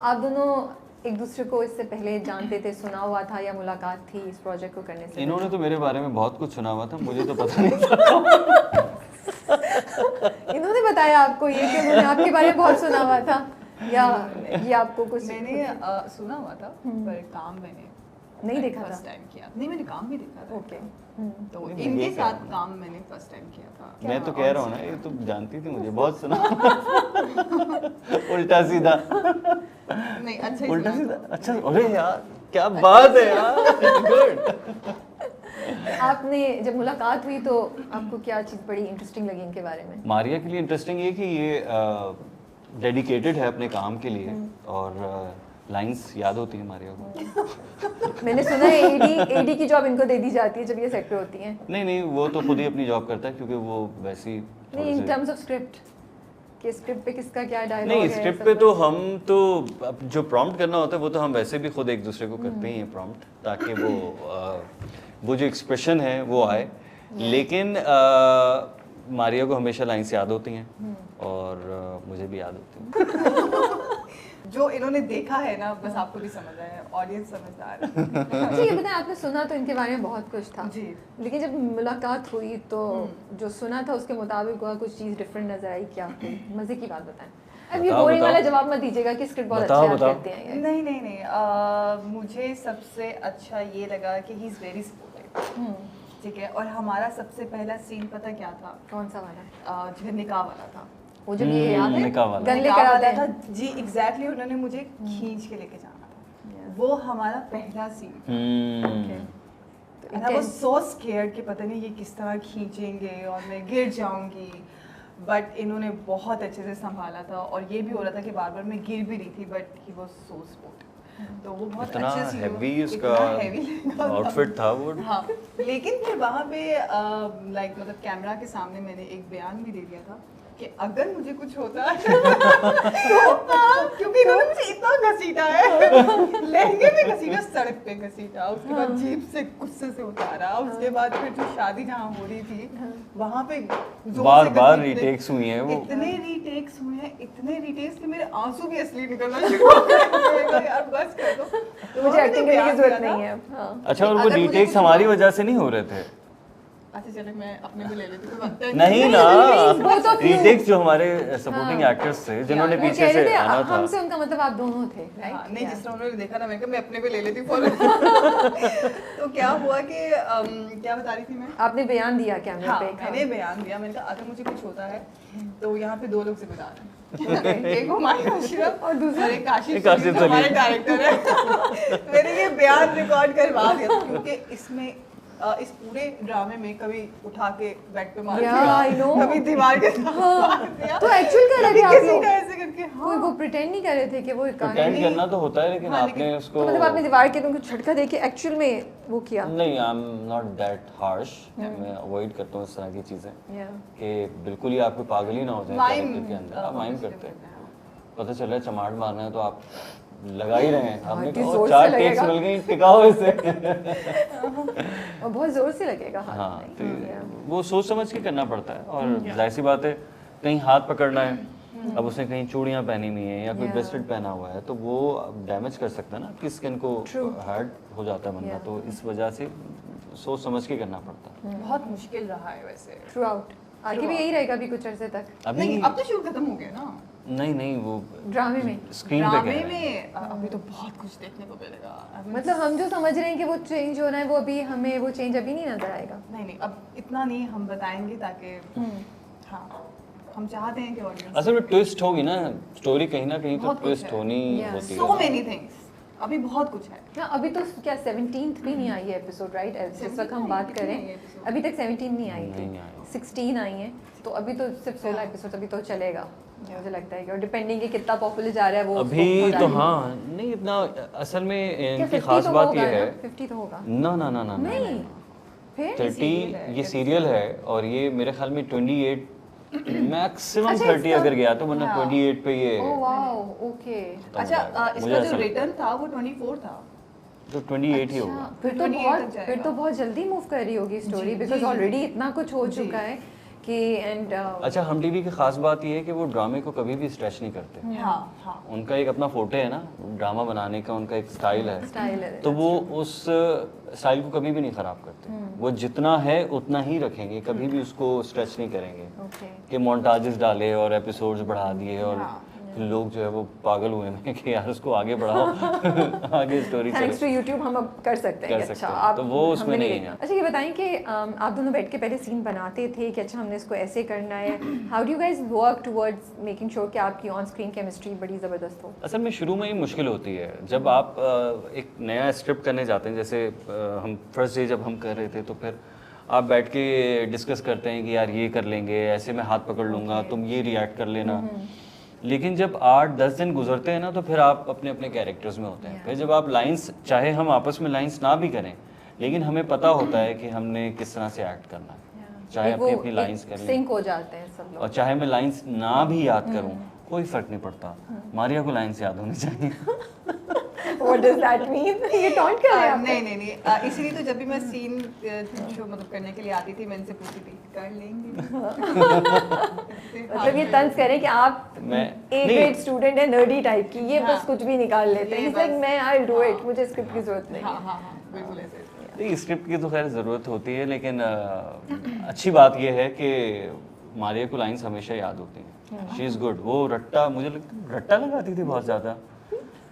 आप दोनों एक दूसरे को इससे पहले जानते थे, सुना हुआ था या मुलाकात थी इस प्रोजेक्ट को करने से? इन्होंने तो मेरे बारे में बहुत कुछ सुना हुआ था, मुझे तो पता नहीं था। इन्होंने बताया आपको ये कि उन्होंने आपके बारे में बहुत सुना हुआ था, या ये आपको कुछ? मैंने सुना हुआ था पर काम मैंने नहीं देखा था। फर्स्ट टाइम किया। नहीं, मैंने काम भी देखा था। ओके। तो नहीं, इनके ये साथ क्या? काम मैंने फर्स्ट टाइम किया था। मैं तो कह रहा हूँ ना, ये तो जानती थी मुझे, बहुत सुना। उल्टा सीधा। नहीं, अच्छा ही उल्टा सुना सीधा, था। अच्छा। अरे यार क्या बात है यार, गुड। आपने जब मुलाकात हुई तो आपको क्या चीज़ बड़ी इंटरेस्टिंग लगी इनके बारे में? मारिया के लिए इंटरेस्टिंग ये कि ये डेडिकेटेड है अपने काम के लिए, और लाइंस याद होती है मारिया को। मैंने सुना है एडी की जॉब इनको दे दी जाती है जब ये सेट पे होती हैं। नहीं, वो तो खुद ही अपनी जॉब करता है, क्योंकि वो वैसी नहीं, इन टर्म्स ऑफ स्क्रिप्ट, कि स्क्रिप्ट पे किसका क्या डायलॉग है? नहीं, स्क्रिप्ट पे तो हम तो अब जो प्रॉम्प्ट करना होता है वो तो हम वैसे भी खुद एक दूसरे को करते ही हैं प्रॉम्प्ट, ताकि वो जो एक्सप्रेशन है वो आए। लेकिन मारिया को हमेशा लाइन्स याद होती हैं, और मुझे भी याद होती हैं। जो इन्होंने देखा है ना, बस आपको भी समझ आया है, ऑडियंस समझदार है। अच्छा, ये बताएं, आपने सुना तो इनके बारे में बहुत कुछ था जी। लेकिन जब मुलाकात हुई तो जो सुना था उसके मुताबिक हुआ, कुछ चीज़ डिफरेंट नजर आई क्या? कोई मजे की बात बताएं। अब ये बताओ, बोरिंग वाला बताओ। जवाब मत दीजिएगा कि स्क्रिप्ट बहुत बताओ, अच्छा याद बताओ। करते हैं ये। नहीं, मुझे सबसे अच्छा ये लगा कि ही इज़ वेरी सपोर्टिव। ठीक है, और हमारा सबसे पहला सीन पता क्या था? कौन सा वाला? जो निकाह वाला था। वो जब ये याद है निकाह वाला। गन निकाह लेकर वाला आते था हैं। जी, एग्जैक्टली। उन्होंने मुझे खींच के लेके जाना था। वो हमारा पहला सीन था। तो And I was so scared कि पता नहीं ये किस तरह खींचेंगे और मैं गिर जाऊंगी, बट इन्होंने बहुत अच्छे से संभाला था। और ये भी हो रहा था कि बार बार मैं गिर भी रही थी, but he was so supportive. तो वो बहुत इतना अच्छे से हेवी उसका इतना heavy आउटफिट था वो। हाँ, लेकिन फिर वहाँ पे लाइक मतलब कैमरा के सामने मैंने एक बयान भी दे दिया था कि अगर मुझे कुछ होता है क्योंकि इन्होंने मुझे इतना घसीटा है, लहंगे में घसीटा, सड़क पे घसीटा, उसके बाद जीप से गुस्से से उतारा, उसके बाद फिर जो शादी जहाँ हो रही थी वहाँ पे बार बार रीटेक्स हुई हैं वो। इतने रीटेक्स हुए हैं, इतने रीटेक्स कि मेरे आंसू भी असली निकलना शुरू हो गए। यार बस कर दो, तो मुझे एक्टिंग करने की जरूरत नहीं है। हाँ। अच्छा, और वो अगर मुझे रीटेक्स कुछ हमारी हुआ- वजह से नहीं हो रहे थे। अच्छा चलो, मैं अपने भी ले लेती हूँ। नहीं ना, both of you। रीटेक्स जो हमारे सपोर्टिंग एक्टर्स थे जिन्होंने वो पीछे कह से रहे थे, आना था। हमसे उनका मतलब आप दोनों थे, हाँ, राइट? नहीं, जिस तरह उन्होंने देखा ना, मैं कहा मैं अपने पे ले लेती हूँ फॉलो। तो क्या हुआ कि क्या बता रही थी मैं? आपने बयान दिया कैमरे हाँ, पे? मैंने बयान दिया। मैंने कहा अगर मुझे कुछ होता है तो यहाँ पे दो लोग जिम्मेदार हैं। एक हुमायूं अशरफ और दूसरा एक काशिफ काशिफ सलीम, जो हमारे सलीम। डायरेक्टर है। मैंने ये बयान रिकॉर्ड करवा दिया था, क्योंकि इसमें इस पूरे ड्रामे में कभी उठा के बेड पे मार Yeah, I know। दिया, कभी दीवार के साथ मार दिया, तो एक्चुअल कर रहे थे कभी आप किसी लोग? का ऐसे करके। कोई हाँ, वो प्रिटेंड नहीं कर रहे थे कि वो एक कहानी? अटेंड करना तो होता है, लेकिन हाँ, आपने लेकिन- उसको तो मतलब आपने दीवार के तुमको झटका दे के एक्चुअल में वो किया? नहीं, I am not that harsh. मैं अवॉइड करता हूँ इस तरह की चीज़ें, Yeah। कि बिल्कुल ही आपको पागल ही ना हो जाए माइम कैरेक्टर के अंदर। आप माइम उसके करते हैं, करते पता चला चमाट मारना है तो आप लगा ही रहे हैं। आपने इतनी कहा जोर से 4 टेक्स लगेगा। मिल गई, टिकाओ इसे। और बहुत जोर से लगेगा हाथ हाँ, में। तो वो सोच समझ के करना पड़ता है। और जाहिर सी बात है, कहीं हाथ पकड़ना है, अब उसने कहीं चूड़ियाँ पहनी हुई हैं या कोई Yeah। ब्रेसलेट पहना हुआ है, तो वो डैमेज कर सकता है ना, आपकी स्किन को True। हर्ट हो जाता है बंदा। Yeah। तो इस वजह से सोच समझ के करना पड़ता है। बहुत मुश्किल रहा है वैसे। थ्रू आउट आगे भी यही रहेगा अभी कुछ अरसे तक अभी नहीं, अब तो शूट खत्म हो गया ना। नहीं, वो ड्रामे में? स्क्रीन पे ड्रामे कह रहे हैं। में अभी तो बहुत कुछ देखने को मिलेगा। मतलब हम जो समझ रहे हैं कि वो चेंज होना है, वो अभी हमें वो चेंज अभी नहीं नजर आएगा। नहीं, अब इतना नहीं हम बताएंगे, ताकि हाँ, हम चाहते हैं कि ऑडियंस असल में ट्विस्ट होगी ना, स्टोरी कहीं ना कहीं तो बहुत कुछ ट्विस्ट है। होनी Yeah। होती सो है। मेनी थिंग्स, अभी बहुत कुछ है। हाँ, अभी तो क्या 17th भी नहीं आई है एपिसोड, राइट? जिस वक्त हम बात कितनी आई है करें episode? अभी तक 17 नहीं आई नहीं थी, आई। 16 आई है। तो अभी तो सिर्फ 16 एपिसोड अभी तो चलेगा मुझे लगता है कि, और डिपेंडिंग कि कितना पॉपुलर जा रहा है वो अभी उसको तो पता हाँ, नहीं इतना असल में नहीं। क्या इनकी 50 खास तो बात होगा ये ना? है। 50 तो होगा ना नहीं, फिर 30 ये सीरियल है, और ये मेरे ख्याल में 28 मैक्सिमम अच्छा, 30 इसका- अगर गया तो, वरना हाँ। 28 पे ये ओह वाओ, ओके। खत्म हो अच्छा, जाएगा। मुझे इसका ऐसा जो लगता है। रिटर्न था वो 24 था। तो 28 ही होगा। फिर तो 28 तक बहुत जाएगा। फिर तो बहुत जल्दी मूव कर रही होगी स्टोरी, जी, बिकॉज जी, ऑलरेडी जी। इतना कुछ हो जी। चुका है कि एंड अच्छा, हम टीवी की खास बात ये है कि वो ड्रामे को कभी भी स्ट्रेच नहीं करते। हाँ हाँ उनका एक अपना फोटे है ना ड्रामा बनाने का, उनका एक स्टाइल है, तो वो उस स्टाइल को कभी भी नहीं खराब करते। वो जितना है उतना ही रखेंगे, कभी भी उसको स्ट्रेच नहीं करेंगे कि मोन्टाजेस डाले और एपिसोड्स बढ़ा दिए और फिर लोग जो है वो पागल हुए हैं कि यार उसको आगे बढ़ाओ आगे स्टोरी थैंक्स टू यूट्यूब हम अब कर सकते हैं। अच्छा आप तो वो उसमें नहीं है। अच्छा ये बताएं कि आप दोनों बैठ के पहले सीन बनाते थे कि अच्छा हमने इसको ऐसे करना है, how do you guys work towards making sure कि आपकी ऑन स्क्रीन केमिस्ट्री बड़ी ज़बरदस्त हो? असल में शुरू में ही मुश्किल होती है जब आप एक नया स्क्रिप्ट करने जाते हैं। जैसे हम फर्स्ट डे जब हम कर रहे थे तो फिर आप बैठ के डिस्कस करते हैं कि यार ये कर लेंगे, ऐसे मैं हाथ पकड़ लूँगा, तुम ये रिएक्ट कर लेना। लेकिन जब 8-10 दिन गुजरते हैं ना तो फिर आप अपने अपने कैरेक्टर्स में होते हैं। फिर जब आप लाइंस, चाहे हम आपस में लाइंस ना भी करें, लेकिन हमें पता होता है कि हमने किस तरह से एक्ट करना है, चाहे अपनी अपनी लाइंस कर लें, सिंक हो जाते हैं सब लोग। और चाहे मैं लाइंस ना भी याद करूं, कोई फर्क नहीं पड़ता, मारिया को लाइंस याद होनी चाहिए। What does that mean? ये टॉन्ट कर रहे हैं आप? नहीं इसीलिए तो जब भी मैं सीन शो मतलब करने के लिए आती थी मैं इनसे पूछती थी कर लेंगे। मतलब ये तंज करें कि आप ए ग्रेड स्टूडेंट है, नर्डी टाइप की, ये बस कुछ भी निकाल लेते हैं। लाइक मैं आई विल डू इट, मुझे स्क्रिप्ट की जरूरत नहीं है। हाँ बिल्कुल ऐसे। नहीं, स्क्रिप्ट की तो खैर ज़रूरत होती है, लेकिन अच्छी बात यह है कि मारिया को लाइंस हमेशा याद होती हैं। She is good. वो रट्टा, मुझे रट्टा लगाती थी बहुत ज़्यादा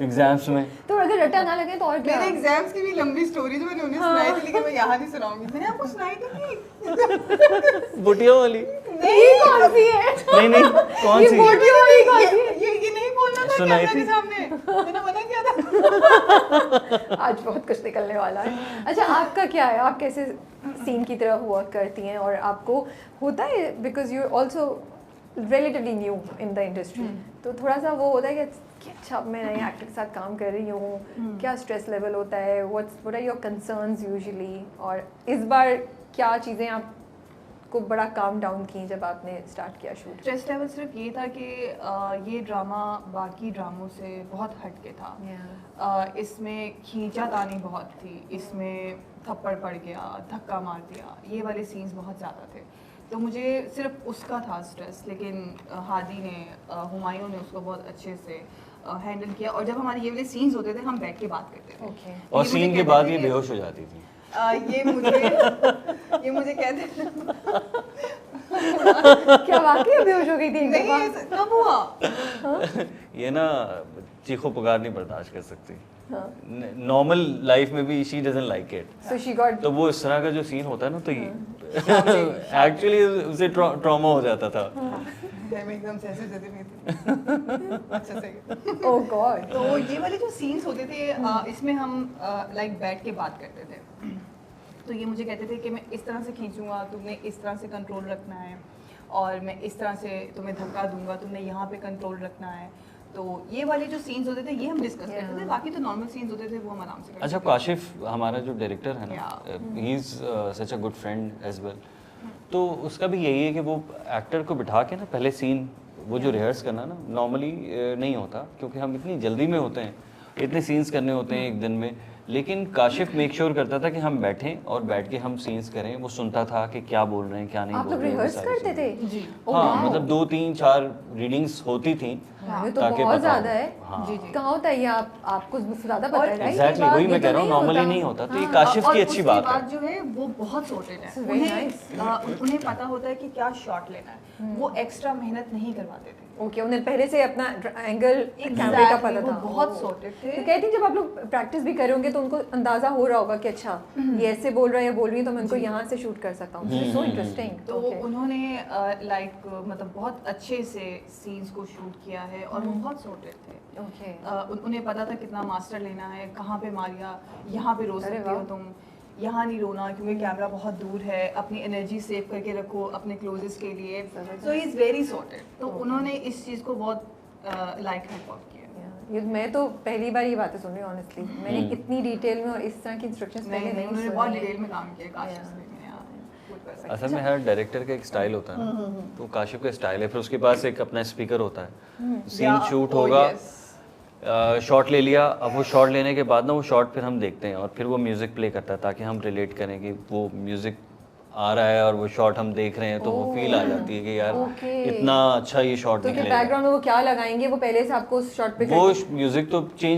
एग्जाम्स में। तो अगर रट्टा ना लगे तो और क्या? मेरे एग्जाम्स की भी लंबी स्टोरी जो मैंने उन्हें सुनाई थी, लेकिन मैं यहाँ नहीं सुनाऊंगी। मैंने आपको सुनाई थी बुटिया वाली? नहीं कौन सी है? नहीं कौन सी? बोटियों वाली कौन सी है? ये नहीं बोलना था सुनाई कैमरे थी? के सामने, मैंने मना किया था। आज बहुत कुछ निकलने वाला है। अच्छा आपका क्या है, आप कैसे सीन की तरह वर्क करती हैं और आपको होता है because you also relatively new in the industry, तो थोड़ा सा वो होता है कि अच्छा अब मैं नए एक्टर के साथ काम कर रही हूँ, क्या स्ट्रेस लेवल होता है, what are your concerns usually, और इस बार क्या चीज़ें आपको बड़ा काम डाउन की जब आपने स्टार्ट किया शूट? स्ट्रेस लेवल सिर्फ ये था कि ये ड्रामा बाकी ड्रामों से बहुत हटके था। इसमें खींचातानी बहुत थी, इसमें थप्पड़ पड़ गया, धक्का मार दिया, ये वाले सीन्स बहुत ज़्यादा थे, तो मुझे सिर्फ उसका था स्ट्रेस। लेकिन हादी ने, हुमायूं ने उसको बहुत अच्छे से हैंडल किया। और जब हमारे ये वाले सीन्स होते थे हम बैठ के बात करते थे। और सीन के बाद ये बेहोश हो जाती थी। ये मुझे कहते थे क्या वाकई बेहोश हो गई थी? नहीं, कब हुआ? ये ना चीखो पुकार नहीं बर्दाश्त कर सकती। नॉर्मल लाइफ में भी she doesn't like it, so she got, तो वो इस तरह का जो सीन होता है ना तो एक्चुअली उसे ट्रॉमा हो जाता था। मैं एकदम सेंसिटिव नहीं थी। अच्छा सही। ओह गॉड। तो ये वाले जो सीन्स होते थे इसमें हम लाइक बैठ के बात करते थे। तो ये मुझे कहते थे कि मैं इस तरह से खींचूंगा, तुमने इस तरह से कंट्रोल रखना है, और मैं इस तरह से तुम्हें धक्का दूंगा, तुमने यहाँ पे कंट्रोल रखना है। तो ये वाले जो सीन्स होते थे ये हम डिस्कस करते थे। बाकी तो नॉर्मल सीन्स होते थे वो हम आराम से करते थे। अच्छा, काशिफ हमारा जो डायरेक्टर है ना, he is such a good friend as well. तो उसका भी यही है कि वो एक्टर को बिठा के ना पहले सीन वो जो रिहर्स करना ना नॉर्मली नहीं होता, क्योंकि हम इतनी जल्दी में होते हैं, इतने सीन्स करने होते हैं एक दिन में। लेकिन काशिफ मेक श्योर करता था कि हम बैठें और बैठ के हम सीन्स करें। वो सुनता था कि क्या बोल रहे हैं क्या नहीं बोल रहे हैं। आप लोग रिहर्स करते थे? जी। हाँ, मतलब 2-3-4 रीडिंग्स होती थी। ये तो बहुत ज्यादा है। हाँ। जी जी। कहाँ होता है ये? आपको ज्यादा पता है, राइट? एग्जैक्टली, वही मैं कह रहा हूँ, नॉर्मली नहीं होता। तो ये काशिफ की अच्छी बात है। जो है वो बहुत सॉर्टेड है। Very nice. उन्हें पता होता है कि क्या शॉट लेना है, वो एक्स्ट्रा मेहनत नहीं करवाते थे। ओके, उन्हें पहले से अपना एंगल कैमरे का पता वो था। बहुत सॉर्टेड थे। तो कहती जब आप लोग प्रैक्टिस भी कर रहे होंगे तो उनको अंदाजा हो रहा होगा कि अच्छा ये ऐसे बोल रहा है या बोल रही है तो मैं उनको यहाँ से शूट कर सकता हूँ। So interesting. तो उन्होंने लाइक मतलब बहुत अच्छे से सीन्स को शूट किया है और वो बहुत सॉर्टेड थे। ओके, उन्हें पता था कितना मास्टर लेना है, कहाँ पे मारिया, यहाँ पे रो सकती हो तुम, यहाँ नहीं रोना क्योंकि कैमरा बहुत दूर है, अपनी एनर्जी सेव करके रखो अपने क्लोजेस के लिए। सो ही इज़ वेरी सॉर्टेड। तो उन्होंने इस चीज़ को बहुत लाइक हैंड किया। ये मैं तो पहली बार ये बातें सुन रही हूँ ऑनेस्टली। मैंने इतनी डिटेल में और इस तरह की इंस्ट्रक्शंस पहले नहीं उन्होंने सुनी। बहुत डिटेल में काम किया काशिफ ने। असल में हर डायरेक्टर का एक स्टाइल होता है ना, तो काशिफ का स्टाइल है, फिर उसके पास एक अपना स्पीकर होता है, सीन शूट होगा, शॉट ले लिया, अब वो शॉट लेने के बाद ना वो शॉट फिर हम देखते हैं और फिर वो म्यूज़िक प्ले करता है ताकि हम रिलेट करें कि वो म्यूज़िक आ रहा है और वो शॉट हम देख रहे हैं तो वो फील आ जाती है कि यार Okay. इतना अच्छा ये शॉट तो फिर निकलेगा। बैकग्राउंड में वो क्या लगाएंगे, वो पहले से आपको उस शॉट पे वो म्यूजिक तो चेंज